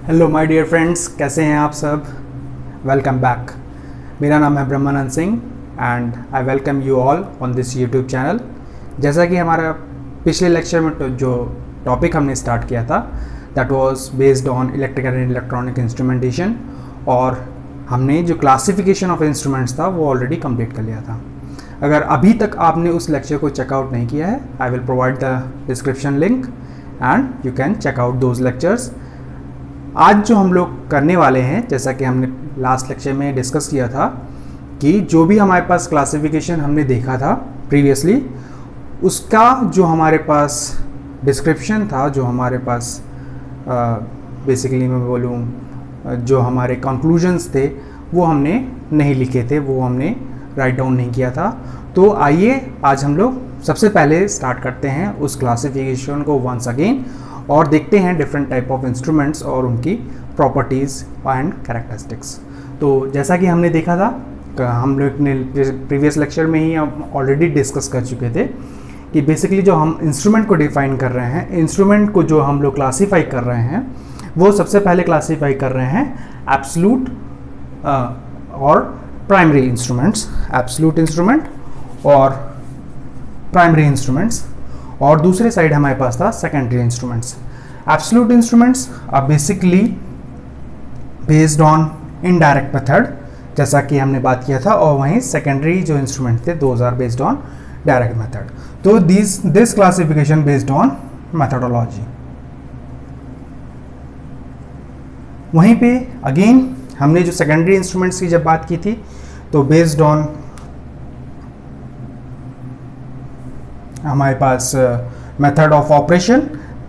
Hello my dear friends, कैसे हैं आप सब। Welcome back. मेरा नाम है Brahmanand Singh and I welcome you all on this YouTube channel. जैसा कि हमारा पिछले लेक्चर में जो टॉपिक हमने स्टार्ट किया था that was based on electrical and electronic instrumentation, और हमने जो क्लासिफिकेशन ऑफ इंस्ट्रूमेंट्स था वो ऑलरेडी कंप्लीट कर लिया था। अगर अभी तक आपने उस लेक्चर को चेकआउट नहीं किया है, I will provide the description link and you can check out those lectures. आज जो हम लोग करने वाले हैं, जैसा कि हमने लास्ट लेक्चर में डिस्कस किया था कि जो भी हमारे पास क्लासिफिकेशन हमने देखा था प्रीवियसली, उसका जो हमारे पास डिस्क्रिप्शन था, जो हमारे पास बेसिकली मैं बोलूँ जो हमारे कंक्लूजन्स थे वो हमने नहीं लिखे थे, वो हमने राइट डाउन नहीं किया था। तो आइए आज हम लोग सबसे पहले स्टार्ट करते हैं उस क्लासिफिकेशन को वंस अगेन और देखते हैं डिफरेंट टाइप ऑफ इंस्ट्रूमेंट्स और उनकी प्रॉपर्टीज़ एंड कैरेक्टरिस्टिक्स। तो जैसा कि हमने देखा था, हम लोग ने प्रीवियस लेक्चर में ही ऑलरेडी डिस्कस कर चुके थे कि बेसिकली जो हम इंस्ट्रूमेंट को डिफाइन कर रहे हैं, इंस्ट्रूमेंट को जो हम लोग क्लासीफाई कर रहे हैं, वो सबसे पहले क्लासीफाई कर रहे हैं एब्सोल्यूट और प्राइमरी इंस्ट्रूमेंट्स, एब्सोल्यूट इंस्ट्रूमेंट और प्राइमरी इंस्ट्रूमेंट्स, और दूसरे साइड हमारे पास था secondary instruments. Absolute instruments are basically based on indirect method, जैसा कि हमने बात किया था, और वहीं सेकेंडरी जो इंस्ट्रूमेंट थे those are based on direct method. तो this classification based on methodology. वहीं पे अगेन हमने जो सेकेंडरी इंस्ट्रूमेंट्स की जब बात की थी तो बेस्ड ऑन हमारे पास मेथड ऑफ ऑपरेशन,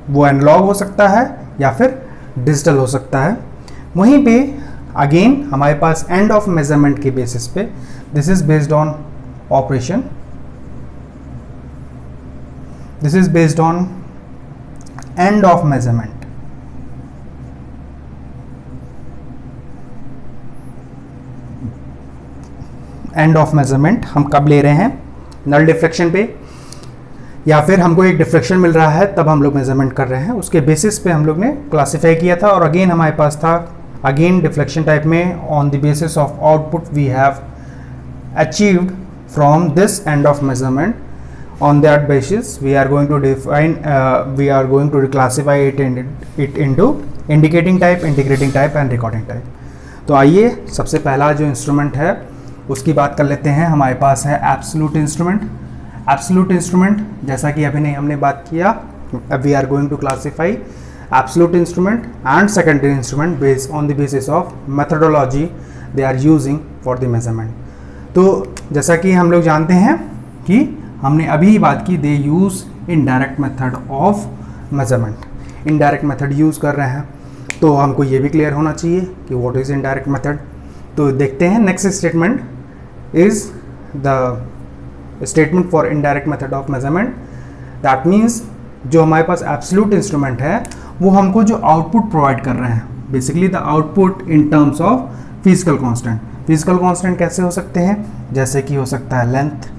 वो एनालॉग हो सकता है या फिर डिजिटल हो सकता है। वहीं पे अगेन हमारे पास एंड ऑफ मेजरमेंट के बेसिस पे this is based on operation, this is based on and of measurement. And of measurement हम कब ले रहे हैं? नल डिफ्लेक्शन पे, या फिर हमको एक डिफ्लेक्शन मिल रहा है तब हम लोग मेजरमेंट कर रहे हैं, उसके बेसिस पे हम लोग ने क्लासीफाई किया था। और अगेन हमारे पास था अगेन डिफ्लेक्शन टाइप में on the basis of output we have achieved from this end of measurement, on that basis we are going to define we are going to classify it into indicating type, integrating type and recording type. तो आइए सबसे पहला जो instrument है उसकी बात कर लेते हैं। हमारे पास है एब्सोल्यूट इंस्ट्रूमेंट। एब्सोल्यूट इंस्ट्रूमेंट, जैसा कि अभी नहीं हमने बात किया, we are going to classify absolute instrument and secondary instrument based on the basis of methodology they are using for the measurement. तो जैसा कि हम लोग जानते हैं कि हमने अभी ही बात की, they use indirect method of measurement. Indirect method use कर रहे हैं, तो हमको ये भी क्लियर होना चाहिए कि व्हाट इज़ इनडायरेक्ट मेथड। तो देखते हैं next statement is the statement for indirect method of measurement. That means जो हमारे पास एब्सोल्यूट इंस्ट्रूमेंट है वो हमको जो आउटपुट प्रोवाइड कर रहे हैं, basically the output in terms of physical constant. Physical constant कैसे हो सकते हैं? जैसे कि हो सकता है लेंथ,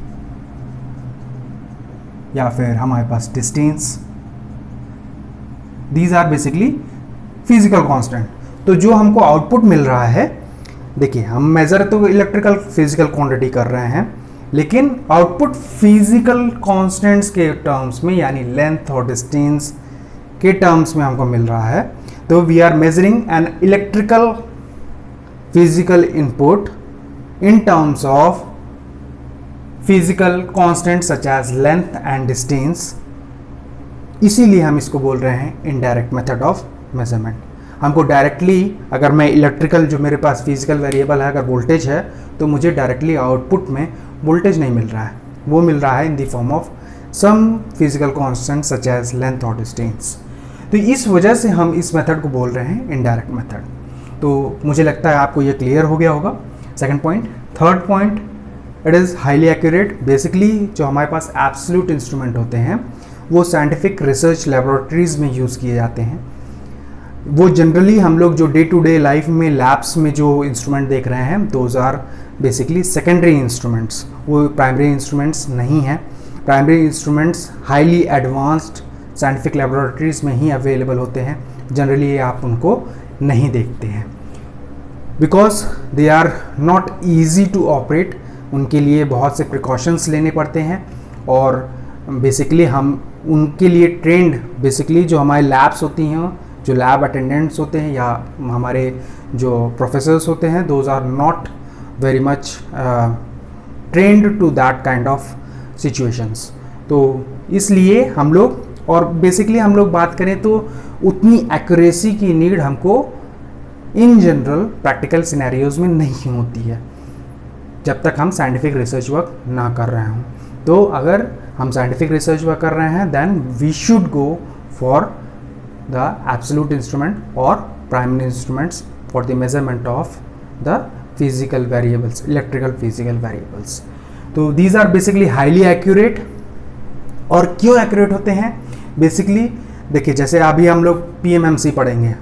या फिर हमारे पास distance, these are basically physical constant. तो जो हमको आउटपुट मिल रहा है, देखिए हम मेजर तो इलेक्ट्रिकल फिजिकल क्वांटिटी कर रहे हैं, लेकिन आउटपुट फिजिकल कांस्टेंट्स के टर्म्स में, यानी लेंथ और डिस्टेंस के टर्म्स में हमको मिल रहा है। तो we are measuring an electrical physical input in terms of physical constants such as length and distance, इसीलिए हम इसको बोल रहे हैं इनडायरेक्ट मेथड ऑफ मेजरमेंट। हमको डायरेक्टली, अगर मैं इलेक्ट्रिकल जो मेरे पास फिजिकल वेरिएबल है, अगर वोल्टेज है, तो मुझे डायरेक्टली आउटपुट में वोल्टेज नहीं मिल रहा है, वो मिल रहा है in the form of some physical constant such as length और डिस्टेंस। तो इस वजह से हम इस मेथड को बोल रहे हैं इनडायरेक्ट मेथड। तो मुझे लगता है आपको ये क्लियर हो गया होगा। Second point. Third point, it is highly accurate. Basically जो हमारे पास एब्सोल्यूट इंस्ट्रूमेंट होते हैं वो साइंटिफिक रिसर्च लेबोरेटरीज़ में यूज़ किए जाते हैं। वो जनरली हम लोग जो डे टू डे लाइफ में लैब्स में जो इंस्ट्रूमेंट देख रहे हैं those are basically secondary instruments, वो प्राइमरी इंस्ट्रूमेंट्स नहीं हैं। Primary instruments highly advanced scientific laboratories में ही अवेलेबल होते हैं जनरली आप उनको नहीं देखते हैं, because they are not easy to operate. उनके लिए बहुत से प्रिकॉशंस लेने पड़ते हैं और बेसिकली हम उनके लिए ट्रेंड, बेसिकली जो हमारे लैब्स होती हैं, जो लैब अटेंडेंट्स होते हैं या हमारे जो प्रोफेसर्स होते हैं, those are not very much trained to that kind of situations. तो इसलिए हम लोग, और बेसिकली हम लोग बात करें तो उतनी एक्यूरेसी की नीड हमको इन जनरल प्रैक्टिकल सिनेरियोज में नहीं होती है जब तक हम साइंटिफिक रिसर्च वर्क ना कर रहे हों। तो अगर हम साइंटिफिक रिसर्च वर्क कर रहे हैं then we should go for the absolute instrument और primary instruments for the measurement of the physical variables, electrical physical variables. तो these are basically highly accurate. और क्यों एक्यूरेट होते हैं? बेसिकली देखिए, जैसे अभी हम लोग PMMC पढ़ेंगे,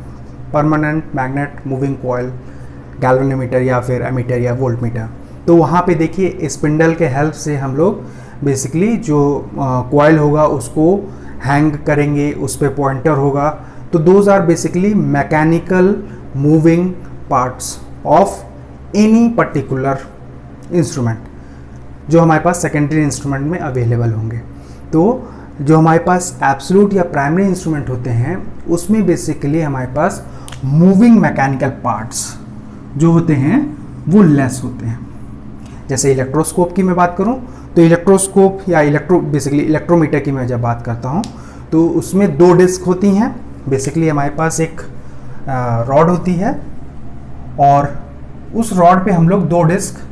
permanent magnet moving coil, galvanometer या फिर एमीटर या वोल्टमीटर। तो वहाँ पे देखिए स्पिंडल के हेल्प से हम लोग बेसिकली जो कॉइल होगा उसको हैंग करेंगे, उस पर पॉइंटर होगा। तो those are basically mechanical moving parts of any particular instrument जो हमारे पास सेकेंडरी इंस्ट्रूमेंट में अवेलेबल होंगे। तो जो हमारे पास एब्सोल्यूट या प्राइमरी इंस्ट्रूमेंट होते हैं उसमें बेसिकली हमारे पास मूविंग मैकेनिकल पार्ट्स जो होते हैं वो लेस होते हैं। जैसे इलेक्ट्रोस्कोप की मैं बात करूं तो इलेक्ट्रोस्कोप या बेसिकली इलेक्ट्रोमीटर की मैं जब बात करता हूं तो उसमें 2 डिस्क होती हैं। बेसिकली हमारे पास एक रॉड होती है और उस रॉड पे हम लोग 2 डिस्क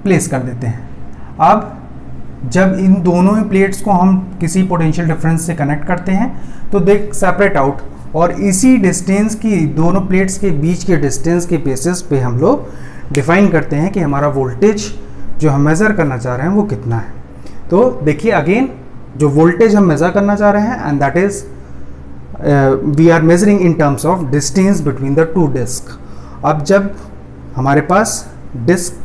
प्लेस कर देते हैं। अब जब इन दोनों ही प्लेट्स को हम किसी पोटेंशियल डिफरेंस से कनेक्ट करते हैं तो दे सेपरेट आउट, और इसी डिस्टेंस की, दोनों प्लेट्स के बीच के डिस्टेंस के बेसिस पे हम लोग डिफाइन करते हैं कि हमारा वोल्टेज जो हम मेज़र करना चाह रहे हैं वो कितना है। तो देखिए अगेन, जो वोल्टेज हम मेज़र करना चाह रहे हैं and that is we are measuring in terms of distance between the 2 disc. अब जब हमारे पास डिस्क,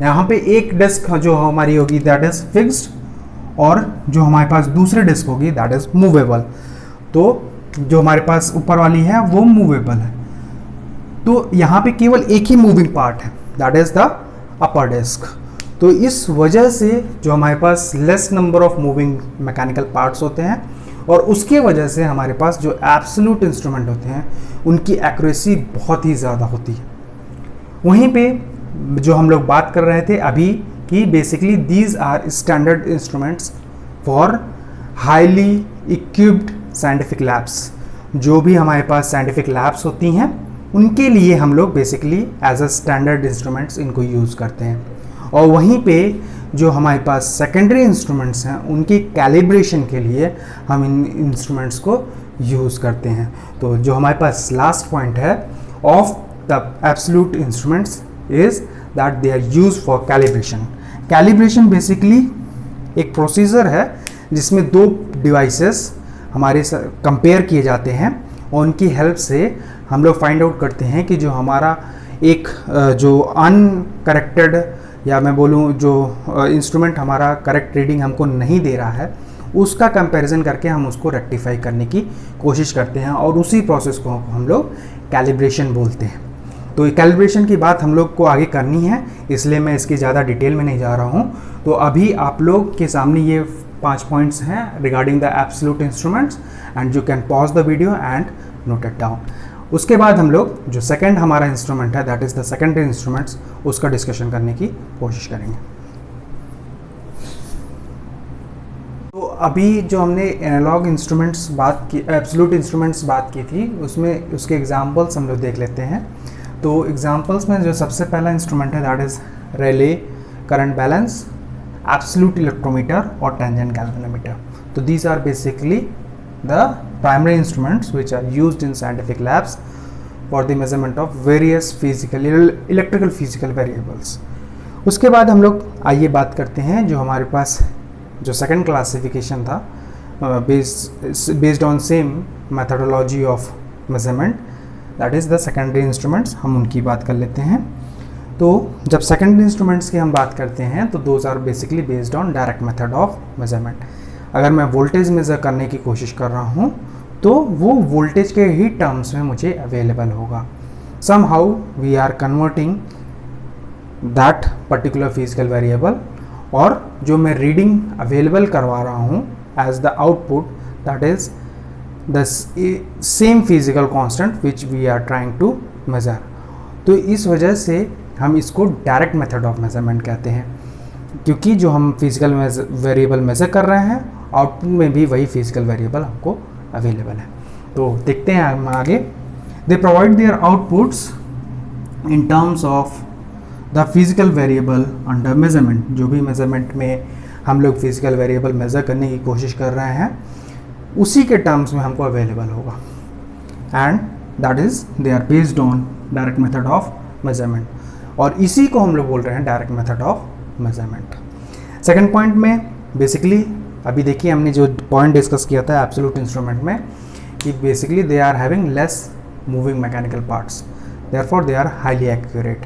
यहाँ पे एक डिस्क जो हमारी होगी दैट इज फिक्स्ड और जो हमारे पास दूसरी डिस्क होगी दैट इज मूवेबल। तो जो हमारे पास ऊपर वाली है वो मूवेबल है। तो यहाँ पे केवल एक ही मूविंग पार्ट है that is the upper disc. तो इस वजह से जो हमारे पास less number of moving mechanical parts होते हैं और उसके वजह से हमारे पास जो एब्सोल्यूट इंस्ट्रूमेंट होते हैं उनकी एक्यूरेसी बहुत ही ज़्यादा होती है। वहीं पे जो हम लोग बात कर रहे थे अभी कि basically these are standard instruments for highly equipped scientific labs. जो भी हमारे पास साइंटिफिक लैब्स होती हैं उनके लिए हम लोग basically as a standard instruments इनको यूज़ करते हैं। और वहीं पे जो हमारे पास सेकेंडरी इंस्ट्रूमेंट्स हैं उनकी कैलिब्रेशन के लिए हम इन इंस्ट्रूमेंट्स को यूज़ करते हैं। तो जो हमारे पास लास्ट पॉइंट है of the absolute instruments is that they are used for calibration. Calibration basically एक प्रोसीजर है जिसमें 2 डिवाइसेस हमारे कंपेयर किए जाते हैं और उनकी हेल्प से हम लोग फाइंड आउट करते हैं कि जो हमारा एक जो अनकरेक्टेड या मैं बोलूँ जो इंस्ट्रूमेंट हमारा करेक्ट रीडिंग हमको नहीं दे रहा है उसका कंपैरिजन करके हम उसको रेक्टिफाई करने की कोशिश करते हैं और उसी प्रोसेस को हम लोग कैलिब्रेशन बोलते हैं। तो कैलिब्रेशन की बात हम लोग को आगे करनी है, इसलिए मैं इसकी ज़्यादा डिटेल में नहीं जा रहा हूँ। तो अभी आप लोग के सामने ये 5 पॉइंट्स हैं regarding the absolute instruments and you can pause the video and note it down. उसके बाद हम लोग जो सेकंड हमारा इंस्ट्रूमेंट है that is the secondary instruments उसका डिस्कशन करने की कोशिश करेंगे। तो अभी जो हमने एनालॉग इंस्ट्रूमेंट्स बात की, एब्सोल्यूट इंस्ट्रूमेंट्स बात की थी, उसमें उसके एग्जांपल्स हम लोग देख लेते हैं। तो एग्जांपल्स में जो सबसे पहला इंस्ट्रूमेंट है that is relay, current balance, absolute electrometer और टेंजेंट गैल्वेनोमीटर। तो these are basically the primary instruments which are used in scientific labs for the measurement of various physical electrical physical variables. उसके बाद हम लोग आइए बात करते हैं जो हमारे पास जो सेकंड क्लासिफिकेशन था based on same methodology of measurement that is the secondary instruments, हम उनकी बात कर लेते हैं। तो जब सेकेंडरी इंस्ट्रूमेंट्स की हम बात करते हैं तो those are basically based on direct method of measurement. अगर मैं वोल्टेज मेज़र करने की कोशिश कर रहा हूँ तो वो वोल्टेज के ही टर्म्स में मुझे अवेलेबल होगा. somehow we are converting that particular physical variable, और जो मैं रीडिंग अवेलेबल करवा रहा हूँ as the output, that is the same physical constant which we are trying to measure. तो इस वजह से हम इसको डायरेक्ट मेथड ऑफ मेजरमेंट कहते हैं, क्योंकि जो हम फिजिकल वेरिएबल मेज़र कर रहे हैं आउटपुट में भी वही फिजिकल वेरिएबल हमको अवेलेबल है. तो देखते हैं हम आगे. They provide there outputs in terms of the physical variable under measurement. जो भी मेजरमेंट में हम लोग फिजिकल वेरिएबल मेज़र करने की कोशिश कर रहे हैं उसी के टर्म्स में हमको अवेलेबल होगा, and that is they are based on direct method of measurement, और इसी को हम लोग बोल रहे हैं direct method of measurement. Second point में बेसिकली अभी देखिए हमने जो पॉइंट डिस्कस किया था एब्सोल्यूट इंस्ट्रूमेंट में कि basically they are having less moving mechanical parts, therefore they are highly accurate.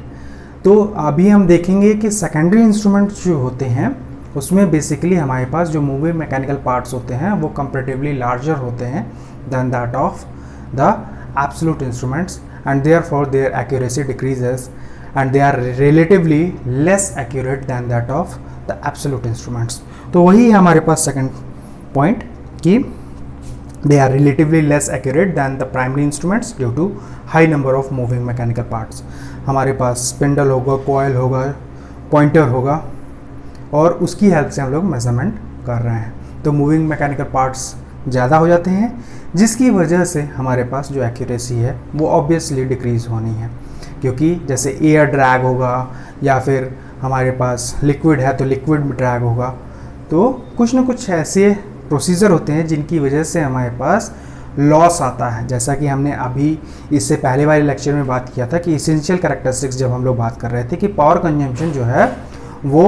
तो अभी हम देखेंगे कि सेकेंडरी इंस्ट्रूमेंट्स जो होते हैं उसमें बेसिकली हमारे पास जो मूविंग मैकेनिकल पार्ट्स होते हैं वो कंपैरेटिवली लार्जर होते हैं than that of the absolute instruments, and therefore their accuracy decreases and they are relatively less accurate than that of the absolute instruments. तो वही है हमारे पास सेकेंड पॉइंट कि they are relatively less accurate than the primary instruments due to high number of moving mechanical parts. हमारे पास spindle होगा, coil होगा, pointer होगा, और उसकी हेल्प से हम लोग मेजरमेंट कर रहे हैं. तो मूविंग मैकेनिकल पार्ट्स ज़्यादा हो जाते हैं, जिसकी वजह से हमारे पास जो एक्यूरेसी है वो ऑब्वियसली डिक्रीज़ होनी है, क्योंकि जैसे एयर ड्रैग होगा या फिर हमारे पास लिक्विड है तो लिक्विड ड्रैग होगा. तो कुछ ना कुछ ऐसे प्रोसीजर होते हैं जिनकी वजह से हमारे पास लॉस आता है. जैसा कि हमने अभी इससे पहले वाले लेक्चर में बात किया था कि इसेंशियल कैरेक्टरिस्टिक्स जब हम लोग बात कर रहे थे कि पावर कंजम्पशन जो है वो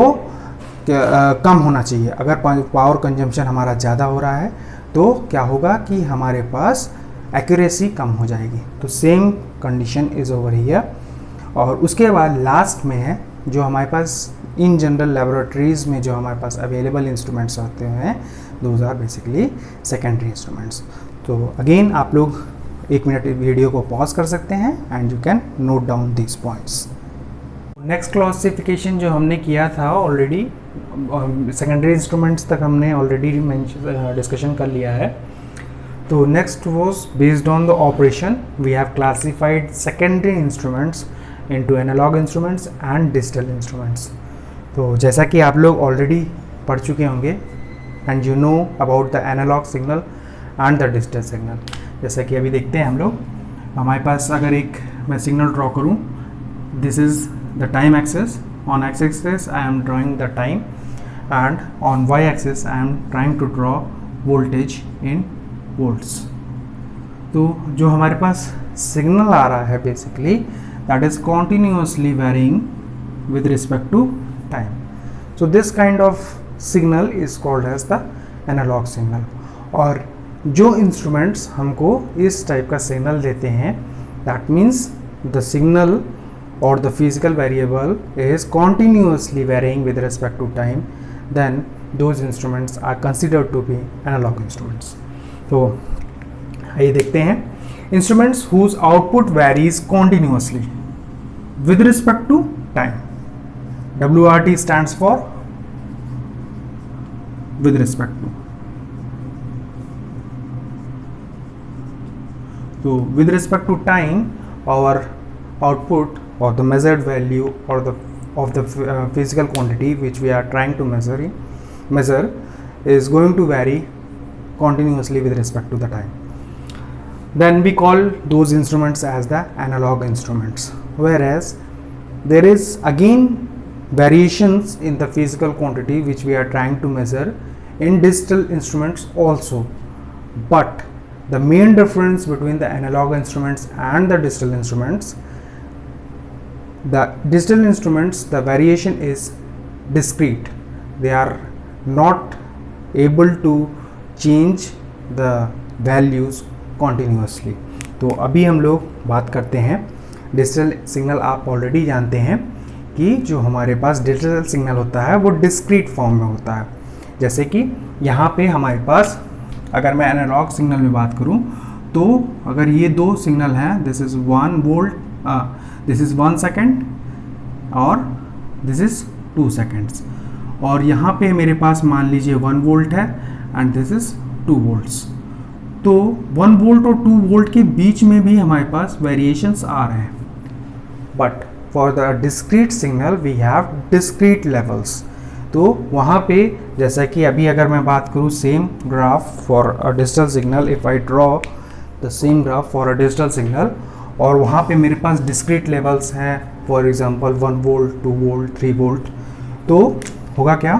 कम होना चाहिए. अगर पावर कंजम्पशन हमारा ज़्यादा हो रहा है तो क्या होगा कि हमारे पास एक्यूरेसी कम हो जाएगी. तो same condition is over here. और उसके बाद लास्ट में है जो हमारे पास इन जनरल लेबोरेटरीज़ में जो हमारे पास अवेलेबल इंस्ट्रूमेंट्स होते हैं, those are basically secondary instruments. तो अगेन आप लोग 1 मिनट वीडियो को पॉज कर सकते हैं and you can note down these points. Next classification जो हमने किया था ऑलरेडी, सेकेंडरी इंस्ट्रूमेंट्स तक हमने ऑलरेडी डिस्कशन कर लिया है. तो next was based on the operation we have classified secondary instruments into analogue instruments and digital instruments. तो जैसा कि आप लोग ऑलरेडी पढ़ चुके होंगे and you know about the analogue signal and the digital signal. जैसा कि अभी देखते हैं हम लोग, हमारे पास अगर एक मैं सिग्नल ड्रॉ करूं, this is the time axis. On X axis I am drawing the time and on Y axis I am trying to draw voltage in volts. तो जो हमारे पास सिग्नल आ रहा है basically that is continuously varying with respect to time. So this kind of signal is called as the analog signal. और जो instruments हमको इस टाइप का सिग्नल देते हैं that means the signal or the physical variable is continuously varying with respect to time, then those instruments are considered to be analog instruments. तो आइए देखते हैं instruments whose output varies continuously with respect to time. WRT stands for with respect to. So with respect to time, our output or the measured value or the of the physical quantity which we are trying to measure is going to vary continuously with respect to the time. Then we call those instruments as the analog instruments, whereas there is again variations in the physical quantity which we are trying to measure in digital instruments also, but the main difference between the analog instruments and the digital instruments, the digital instruments the variation is discrete. They are not able to change the values continuously. तो अभी हम लोग बात करते हैं digital signal. आप already जानते हैं कि जो हमारे पास डिजिटल सिग्नल होता है वो डिस्क्रीट फॉर्म में होता है. जैसे कि यहाँ पे हमारे पास अगर मैं एनालॉग सिग्नल में बात करूं तो अगर ये दो सिग्नल हैं, this is 1 volt, this is 1 second और दिस इज़ 2 सेकेंड्स, और यहाँ पे मेरे पास मान लीजिए 1 वोल्ट है एंड दिस इज़ 2 वोल्ट्स। तो 1 वोल्ट और 2 वोल्ट के बीच में भी हमारे पास वेरिएशंस आ रहे हैं, but for the discrete signal we have discrete levels. तो वहाँ पे जैसा कि अभी अगर मैं बात करूँ same graph for a digital signal, if I draw the same graph for a digital signal, और वहाँ पे मेरे पास डिस्क्रीट लेवल्स हैं, for example 1 volt, 2 volt, 3 volt, तो होगा क्या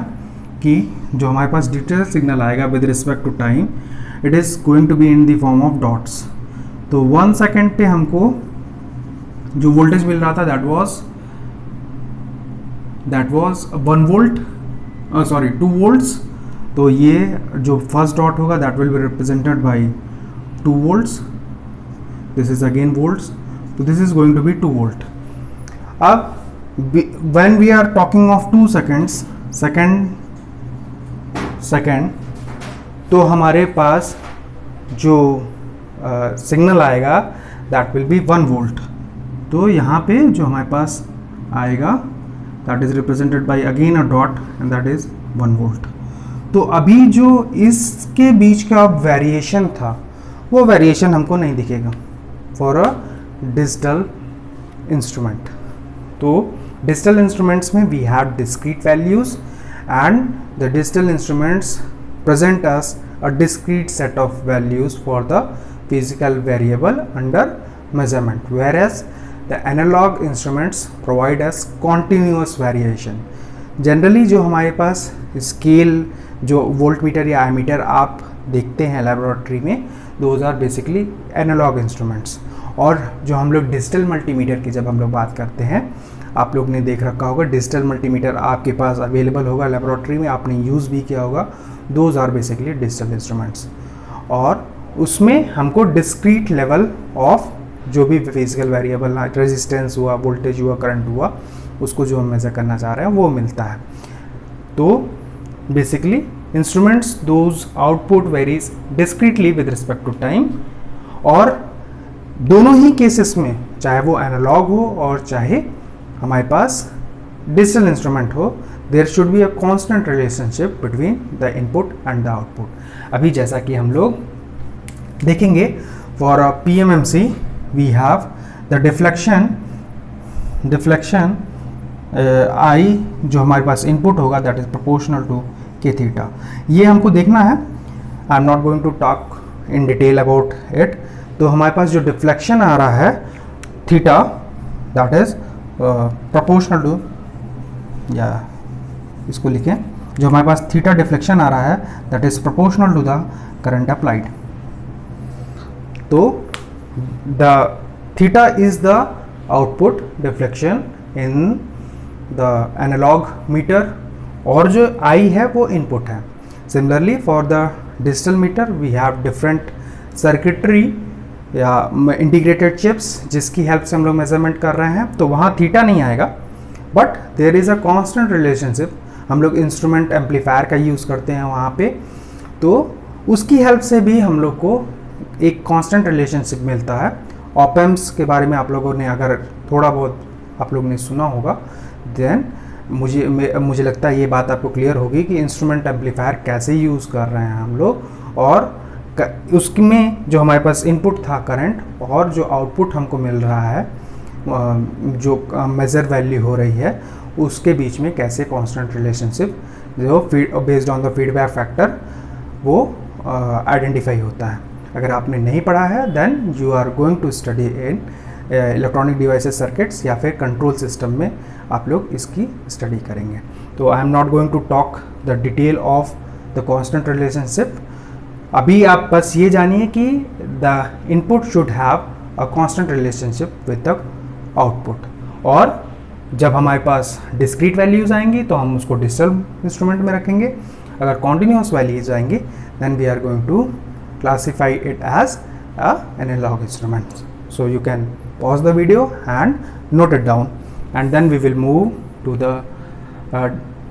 कि जो हमारे पास डिजिटल सिग्नल आएगा with respect to time, it is going to be in the form of dots. तो 1 सेकेंड पे हमको जो वोल्टेज मिल रहा था that was 1 volt, sorry 2 volts. तो ये जो फर्स्ट डॉट होगा that will be represented by 2 volts, this is again volts, so this is going to be 2 volt. अब when we are talking of 2 seconds, second, तो हमारे पास जो signal आएगा that will be 1 volt. तो यहाँ पे जो हमारे पास आएगा that is represented by again a dot and that is 1 volt. तो अभी जो इसके बीच का वेरिएशन था वो वेरिएशन हमको नहीं दिखेगा फॉर अ डिजिटल इंस्ट्रूमेंट। तो डिजिटल इंस्ट्रूमेंट्स में we have discrete values and the digital instruments present us a discrete set of values for the physical variable under measurement, whereas the analog instruments provide us continuous variation. Generally जो हमारे पास scale, जो voltmeter या ammeter आप देखते हैं laboratory में, those are basically analog instruments. और जो हम लोग डिजिटल मल्टीमीटर की जब हम लोग बात करते हैं, आप लोग ने देख रखा होगा डिजिटल मल्टीमीटर आपके पास अवेलेबल होगा लेबोरेटरी में, आपने यूज़ भी किया होगा, those are basically digital instruments. और उसमें हमको डिस्क्रीट लेवल ऑफ जो भी फिजिकल वेरिएबल, रेजिस्टेंस हुआ, वोल्टेज हुआ, करंट हुआ, उसको जो हम मेज़र करना चाह रहे हैं वो मिलता है। तो basically instruments those output varies discretely with respect to time, और दोनों ही केसेस में चाहे वो एनालॉग हो और चाहे हमारे पास डिजिटल इंस्ट्रूमेंट हो, there should be a constant relationship between the input and the output. अभी जैसा कि हम लोग देखेंगे for a PMMC we have the deflection I जो हमारे पास इनपुट होगा that is proportional to K theta. ये हमको देखना है, I am not going to talk in detail about it. तो हमारे पास जो डिफ्लेक्शन आ रहा है theta that is proportional to, या इसको लिखें, जो हमारे पास थीटा डिफ्लेक्शन आ रहा है that is proportional to the current applied. तो the theta is the output deflection in the analogue meter, और जो I है वो इनपुट है। Similarly for the digital meter we have different circuitry या इंटीग्रेटेड चिप्स जिसकी हेल्प से हम लोग मेजरमेंट कर रहे हैं, तो वहाँ थीटा नहीं आएगा, but there is a constant relationship. हम लोग इंस्ट्रूमेंट एम्पलीफायर का यूज़ करते हैं वहाँ पे, तो उसकी हेल्प से भी हम लोग को एक कांस्टेंट रिलेशनशिप मिलता है। ऑप-एम्प्स के बारे में आप लोगों ने अगर थोड़ा बहुत आप लोग ने सुना होगा, देन मुझे लगता है ये बात आपको क्लियर होगी कि इंस्ट्रूमेंट एम्पलीफायर कैसे यूज़ कर रहे हैं हम लोग, और उसमें जो हमारे पास इनपुट था करंट और जो आउटपुट हमको मिल रहा है, जो मेजर वैल्यू हो रही है, उसके बीच में कैसे कांस्टेंट रिलेशनशिप जो based on the feedback factor वो आइडेंटिफाई होता है। अगर आपने नहीं पढ़ा है then you are going to study in electronic devices circuits या फिर कंट्रोल सिस्टम में आप लोग इसकी स्टडी करेंगे। तो I am not going to talk the detail of the constant relationship. अभी आप बस ये जानिए कि the input should have a constant relationship with the output, और जब हमारे पास डिस्क्रीट वैल्यूज आएंगी तो हम उसको डिजिटल इंस्ट्रूमेंट में रखेंगे। अगर कॉन्टिन्यूस वैल्यूज आएंगी then we are going to classify it as a analog instrument. So you can pause the video and note it down, and then we will move to the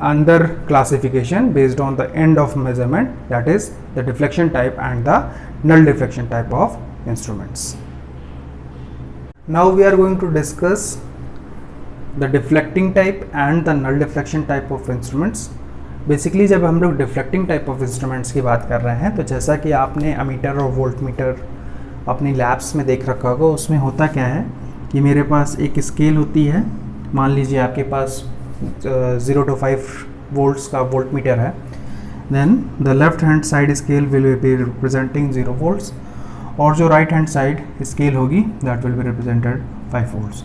another classification based on the end of measurement, that is the deflection type and the null deflection type of instruments. Now we are going to discuss the deflecting type and the null deflection type of instruments. Basically जब हम लोग deflecting type of instruments की बात कर रहे हैं, तो जैसा कि आपने अमीटर और वोल्टमीटर अपनी लैब्स में देख रखा होगा, उसमें होता क्या है कि मेरे पास एक स्केल होती है. मान लीजिए आपके पास 0 to 5 वोल्ट्स का वोल्टमीटर है. Then the left hand side scale will be representing 0 volts, और जो राइट हैंड साइड स्केल होगी that will be represented 5 volts.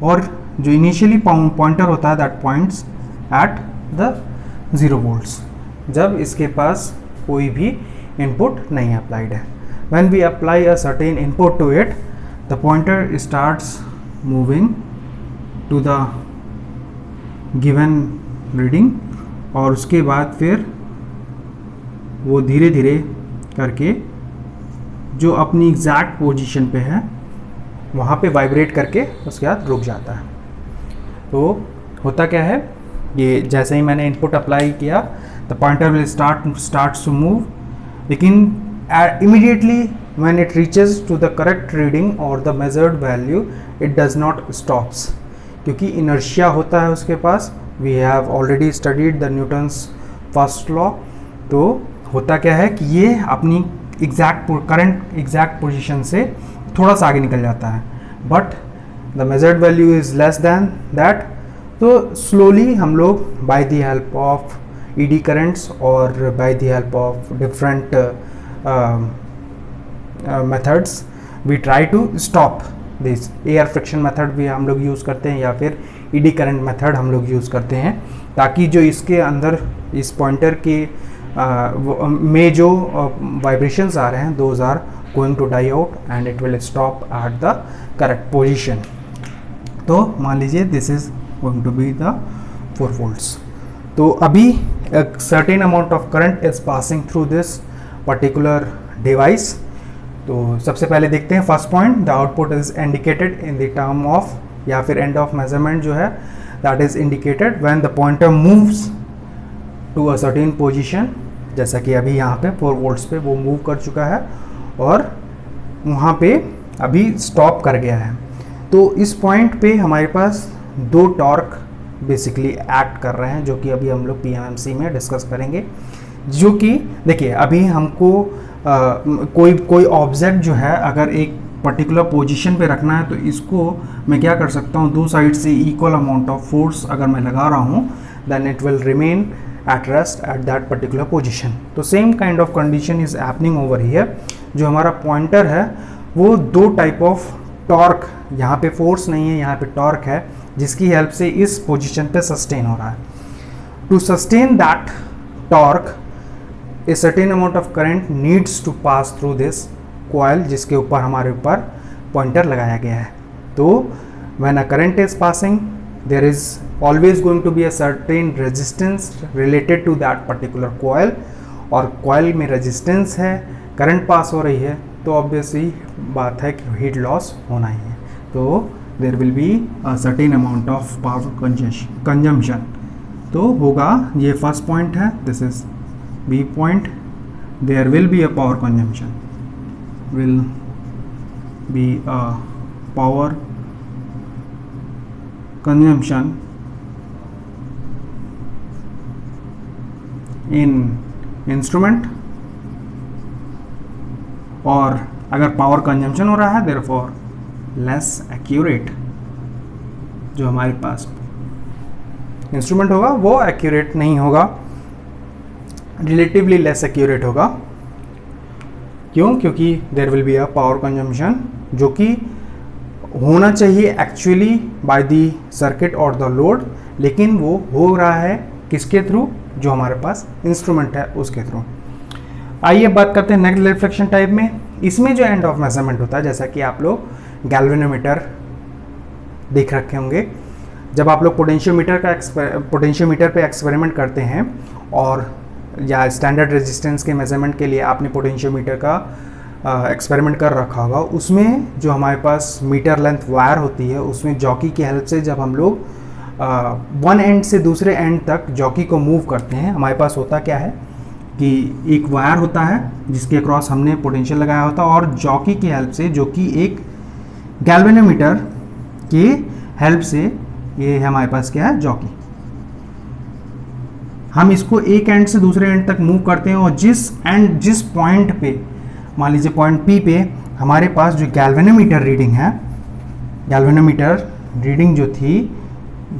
और जो इनिशियली पॉइंटर होता है that points at the 0 volts, जब इसके पास कोई भी इनपुट नहीं अप्लाइड है. When we apply a certain input to it, the pointer starts moving to the given reading, और उसके बाद फिर वो धीरे धीरे करके जो अपनी एग्जैक्ट पोजीशन पे है वहाँ पे वाइब्रेट करके उसके बाद रुक जाता है. तो होता क्या है, ये जैसे ही मैंने इनपुट अप्लाई किया, the pointer will start to move, लेकिन immediately when it reaches to the correct reading और the measured value, it does not stops, क्योंकि इनर्शिया होता है उसके पास. We have already studied the Newton's first law. तो होता क्या है कि ये अपनी करंट एग्जैक्ट पोजीशन से थोड़ा सा आगे निकल जाता है, but the measured value is less than that. तो स्लोली हम लोग by the help of eddy currents और by the help of different methods we try to stop this. Air friction method भी हम लोग यूज़ करते हैं, या फिर ईडी करंट मेथड हम लोग यूज़ करते हैं, ताकि जो इसके अंदर इस पॉइंटर के में जो वाइब्रेशंस आ रहे हैं, those are going to die out and it will stop at the correct position. तो मान लीजिए this is going to be the 4 volts. तो अभी एक certain amount of current is passing through this particular device. तो सबसे पहले देखते हैं first point, the output is indicated in the term of, या फिर एंड ऑफ मेजरमेंट जो है that is indicated when the pointer moves to a certain position. जैसा कि अभी यहाँ पे 4 वोल्ट्स पे वो मूव कर चुका है और वहाँ पे अभी स्टॉप कर गया है. तो इस पॉइंट पे हमारे पास 2 टॉर्क बेसिकली एक्ट कर रहे हैं, जो कि अभी हम लोग PMMC में डिस्कस करेंगे. जो कि देखिए, अभी हमको कोई ऑब्जेक्ट जो है अगर एक पर्टिकुलर पोजीशन पे रखना है, तो इसको मैं क्या कर सकता हूँ, 2 साइड से इक्वल अमाउंट ऑफ फोर्स अगर मैं लगा रहा हूँ, then it will remain at rest at that particular position. तो same kind of condition is happening over here. जो हमारा पॉइंटर है वो 2 टाइप ऑफ टॉर्क, यहाँ पे फोर्स नहीं है, यहाँ पे टॉर्क है, जिसकी हेल्प से इस पोजीशन पे सस्टेन हो रहा है. To sustain that torque, a certain amount of current needs to pass through this coil, जिसके ऊपर हमारे ऊपर पॉइंटर लगाया गया है. तो when a current is passing, there is always going to be a certain resistance related to that particular coil, और coil में resistance है, current पास हो रही है, तो obviously बात है कि heat loss होना ही है. तो there will be a certain amount of power consumption. तो होगा, ये first point है, this is B point, there will be a power consumption, will be a power consumption in instrument. और अगर पावर कंजम्पशन हो रहा है, therefore less accurate, जो हमारे पास इंस्ट्रूमेंट होगा वो एक्यूरेट नहीं होगा, रिलेटिवली लेस एक्यूरेट होगा. क्यों? क्योंकि there will be a power consumption, जो कि होना चाहिए एक्चुअली बाय द सर्किट और द लोड, लेकिन वो हो रहा है किसके थ्रू, जो हमारे पास इंस्ट्रूमेंट है उसके थ्रू. आइए बात करते हैं नेक्स्ट रिफ्लेक्शन टाइप में. इसमें जो एंड ऑफ मेजरमेंट होता है, जैसा कि आप लोग गैल्वेनोमीटर देख रखे होंगे, जब आप लोग पोटेंशियोमीटर पे एक्सपेरिमेंट करते हैं, और या स्टैंडर्ड रेजिस्टेंस के मेजरमेंट के लिए आपने पोटेंशियोमीटर का एक्सपेरिमेंट कर रखा होगा, उसमें जो हमारे पास मीटर लेंथ वायर होती है, उसमें जॉकी की हेल्प से जब हम लोग वन एंड से दूसरे एंड तक जॉकी को मूव करते हैं, हमारे पास होता क्या है कि एक वायर होता है जिसके अक्रॉस हमने पोटेंशियल लगाया होता है, और जॉकी की हेल्प से, जो कि एक गैल्वेनोमीटर की हेल्प से, ये है हमारे पास क्या है, जॉकी, हम इसको एक एंड से दूसरे एंड तक मूव करते हैं, और जिस पॉइंट पे, मान लीजिए पॉइंट पी पे हमारे पास जो गैल्वेनोमीटर रीडिंग है, गैल्वेनोमीटर रीडिंग जो थी,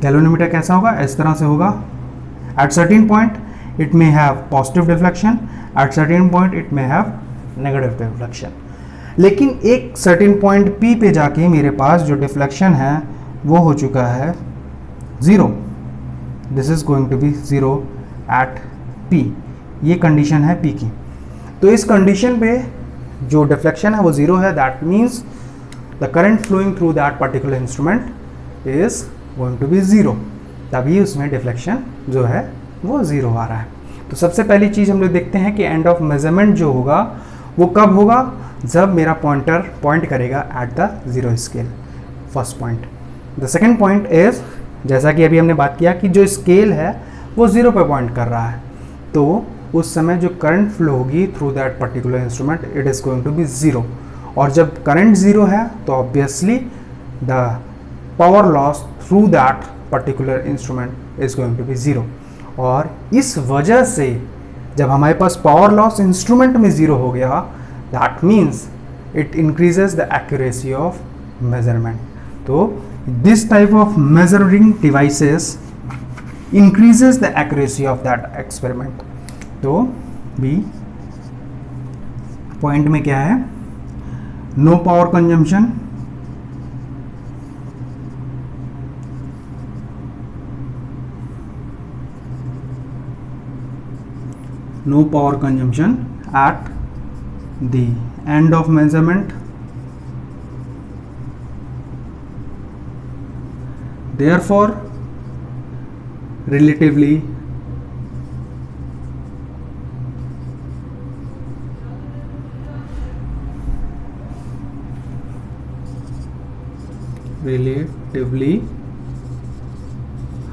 गैल्वेनोमीटर कैसा होगा, इस तरह से होगा। At certain point it may have positive deflection, at certain point it may have negative deflection। लेकिन एक certain point P पे जाके मेरे पास जो deflection है वो हो चुका है 0, this is going to be 0 at P, ये condition है P की। तो इस condition पे जो deflection है वो 0 है, that means the current flowing through that particular instrument is going to be 0, तभी उसमें deflection जो है वो 0 आ रहा है। तो सबसे पहली चीज़ हम लोग देखते हैं कि एंड ऑफ मेजरमेंट जो होगा वो कब होगा, जब मेरा पॉइंटर पॉइंट करेगा eight the 0 scale, first point. The second point is, जैसा कि अभी हमने बात किया कि जो स्केल है वो 0 पे पॉइंट कर रहा है, तो उस समय जो करंट फ्लो होगी through that particular instrument, it is going to be 0। और जब करंट 0 है तो obviously the power loss through that particular instrument is going to be 0। और इस वजह से जब हमारे पास पावर लॉस इंस्ट्रूमेंट में 0 हो गया, that means it increases the accuracy of measurement. तो this type of measuring devices increases the accuracy of that experiment. तो बी पॉइंट में क्या है, no power consumption, no power consumption at the end of measurement, therefore relatively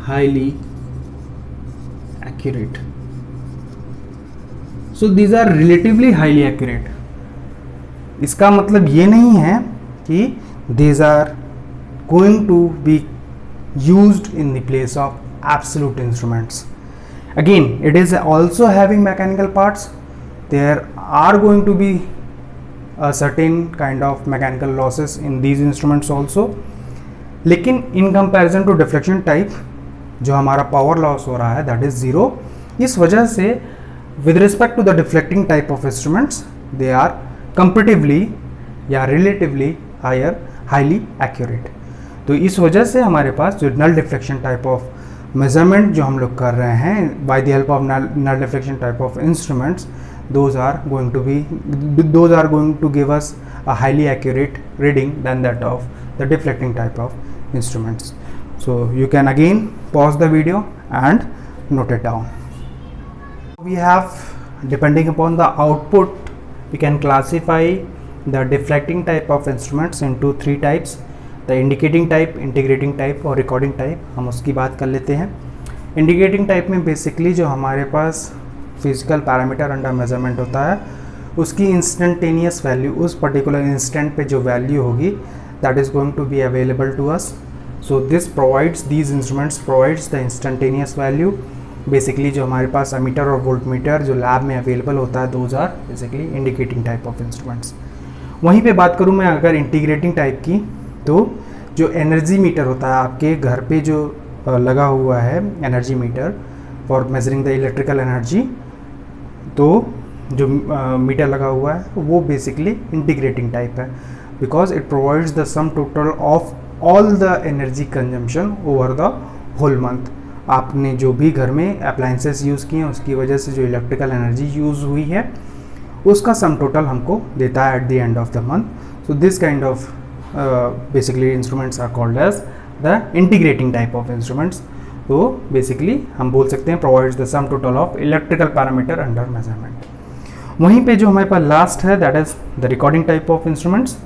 highly accurate। So these are relatively highly accurate। इसका मतलब ये नहीं है कि these are going to be used in the place of absolute instruments। Again, it is also having mechanical parts। There are going to be a certain kind of mechanical losses in these instruments also। लेकिन in comparison to deflection type, जो हमारा power loss हो रहा है that is 0। इस वजह से with respect to the deflecting type of instruments, they are comparatively या relatively highly accurate। तो इस वजह से हमारे पास जो null deflection type of measurement जो हम लोग कर रहे हैं by the help of null deflection type of instruments, those are going to give us a highly accurate reading than that of the deflecting type of instruments। So you can again pause the video and note it down। We have, depending upon the output, we can classify the deflecting type of instruments into 3 types, the indicating type, integrating type और recording type। हम उसकी बात कर लेते हैं। Indicating type में basically जो हमारे पास फिजिकल पैरामीटर अंडर मेजरमेंट होता है, उसकी इंस्टेंटेनियस वैल्यू, उस पर्टिकुलर इंस्टेंट पे जो वैल्यू होगी, that is going to be available to us. So this provides, these instruments provides the instantaneous value. Basically जो हमारे पास अमीटर और वोल्टमीटर जो लैब में अवेलेबल होता है, those are basically indicating type of instruments. वहीं पे बात करूँ मैं अगर इंटीग्रेटिंग टाइप की, तो जो एनर्जी मीटर होता है आपके घर पे जो लगा हुआ है, energy meter for measuring the electrical energy, तो जो मीटर लगा हुआ है वो बेसिकली इंटीग्रेटिंग टाइप है, because it provides the sum total of all the energy consumption over the whole month. आपने जो भी घर में अप्लाइंसेस यूज़ किए हैं उसकी वजह से जो इलेक्ट्रिकल एनर्जी यूज़ हुई है उसका सम टोटल हमको देता है at the end of the month. So this kind of basically instruments are called as the integrating type of instruments. तो बेसिकली हम बोल सकते हैं provides the sum total of electrical parameter under measurement. वहीं पे जो हमारे पास लास्ट है that is the recording type of instruments.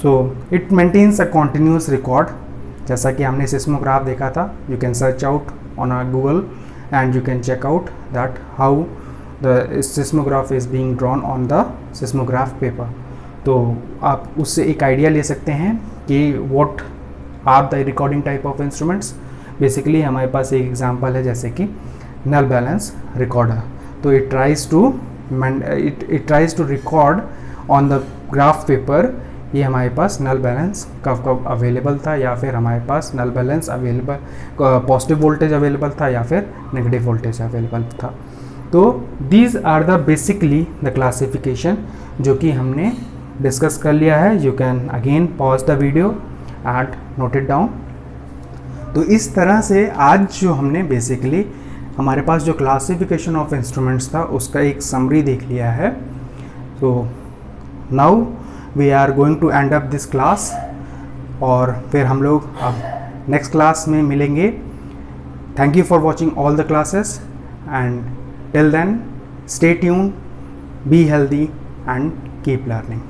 So it maintains a continuous record. जैसा कि हमने सिस्मोग्राफ देखा था, you can search out on Google and you can check out that how the seismograph is being drawn on the seismograph paper. तो आप उससे एक idea ले सकते हैं कि what are the recording type of instruments. Basically हमारे पास एक एग्जांपल है जैसे कि नल बैलेंस रिकॉर्डर। तो it tries to record on the graph paper. ये हमारे पास नल बैलेंस कब अवेलेबल था, या फिर हमारे पास null balance available positive voltage available था या फिर नेगेटिव वोल्टेज अवेलेबल था। तो these are the basically the classification जो कि हमने डिस्कस कर लिया है। You can again pause the video and note it down. तो इस तरह से आज जो हमने बेसिकली हमारे पास जो क्लासिफिकेशन ऑफ इंस्ट्रूमेंट्स था उसका एक समरी देख लिया है। तो now we are going to end up this class, और फिर हम लोग अब नेक्स्ट क्लास में मिलेंगे। Thank you for watching all the classes and till then stay tune, be healthy and keep learning.